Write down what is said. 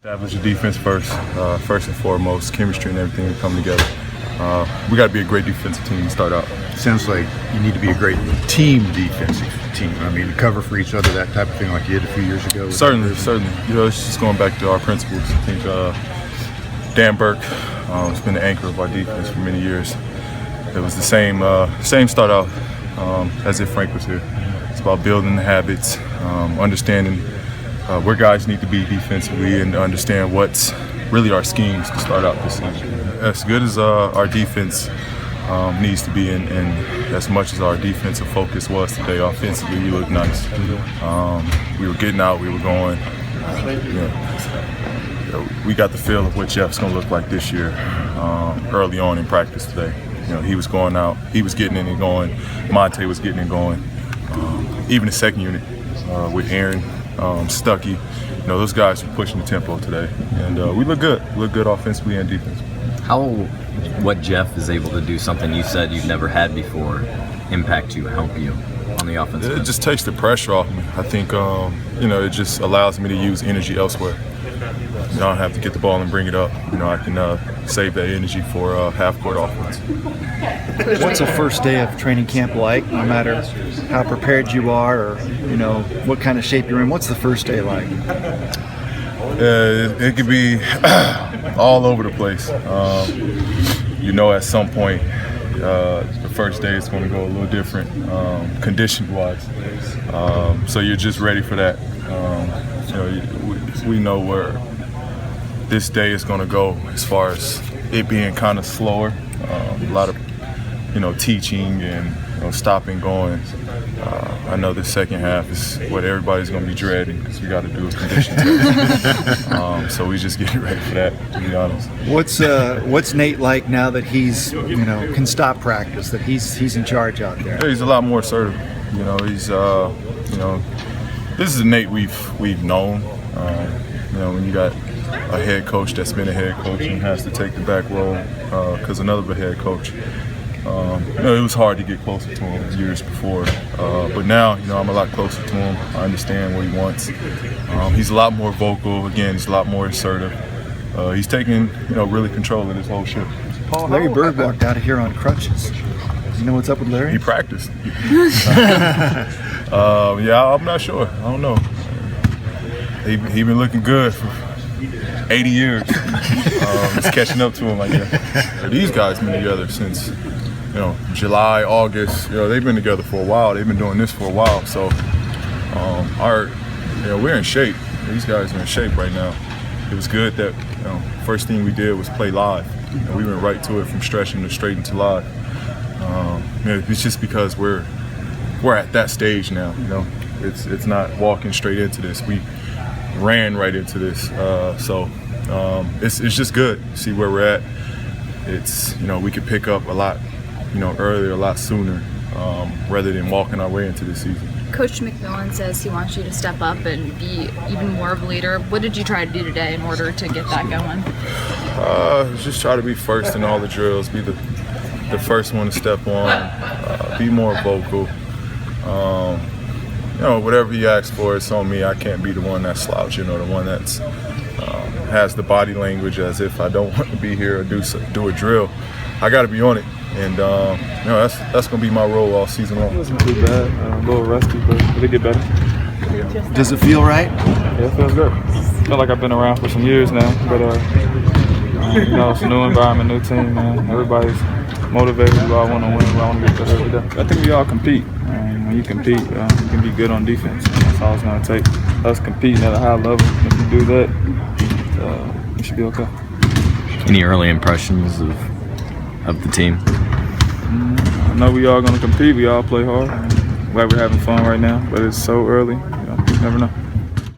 Establish the defense first and foremost, chemistry and everything to come together. We got to be a great defensive team to start out. Sounds like you need to be a great team defensive team. I mean, cover for each other, that type of thing like you did a few years ago. Certainly. You know, it's just going back to our principles. I think Dan Burke has been the anchor of our defense for many years. It was the same start out as if Frank was here. It's about building the habits, understanding where guys need to be defensively, and understand what's really our schemes to start out this season. As good as our defense needs to be, and as much as our defensive focus was today, offensively we looked nice. We were getting out, we were going. We got the feel of what Jeff's going to look like this year early on in practice today. You know, he was going out, he was getting in and going. Monte was getting it going. Even the second unit with Aaron, Stuckey, you know, those guys were pushing the tempo today, and we look good. We look good offensively and defensively. What Jeff is able to do, something you said you've never had before, impact you, help you on the offense? It just takes the pressure off me. I think you know, it just allows me to use energy elsewhere. You know, I don't have to get the ball and bring it up. You know, I can save that energy for half-court offense. What's a first day of training camp like, no matter how prepared you are or, you know, what kind of shape you're in? What's the first day like? It could be all over the place. You know, at some point, the first day is going to go a little different, condition-wise. So you're just ready for that. You know, we know where this day is going to go as far as it being kind of slower. A lot of, you know, teaching and, you know, stopping going. I know the second half is what everybody's going to be dreading because we got to do a condition test. So we just getting ready for that, to be honest. What's Nate like now that he's, you know, can stop practice, that he's in charge out there? Yeah, he's a lot more assertive. You know, he's you know, this is a Nate we've known. You know, when you got a head coach that's been a head coach and has to take the back role because another head coach. You know, it was hard to get closer to him years before, but now, you know, I'm a lot closer to him. I understand what he wants. He's a lot more vocal. Again, he's a lot more assertive. He's taking, you know, really control of this whole ship. Larry Bird walked out of here on crutches. You know what's up with Larry? He practiced. Yeah, I'm not sure. I don't know. He been looking good for 80 years. It's catching up to him, I guess. These guys been together since, you know, July, August. You know, they've been together for a while. They've been doing this for a while. So, you know, we're in shape. These guys are in shape right now. It was good that, you know, first thing we did was play live. And we went right to it from stretching to straight into live. You know, it's just because we're at that stage now. You know, it's not walking straight into this. We ran right into this. So it's just good to see where we're at. It's, you know, we could pick up a lot, you know, earlier, a lot sooner, rather than walking our way into this season. Coach McMillan says he wants you to step up and be even more of a leader. What did you try to do today in order to get that going? Just try to be first in all the drills, be the first one to step on, be more vocal. You know, whatever he asks for, it's on me. I can't be the one that's slouching or the one that's has the body language as if I don't want to be here or do a drill. I got to be on it, and you know, that's going to be my role all season long. It wasn't too bad. A little rusty, but it'll get better. Does it feel right? Yeah, it feels good. I feel like I've been around for some years now, but you know, it's a new environment, new team, man. Everybody's motivated. We all want to win. We all want to get better every day. I think we all compete. When you compete, you can be good on defense. That's all it's going to take. Us competing at a high level. If you do that, we should be okay. Any early impressions of the team? I know we all going to compete. We all play hard. Glad we're having fun right now, but it's so early. You know, you never know.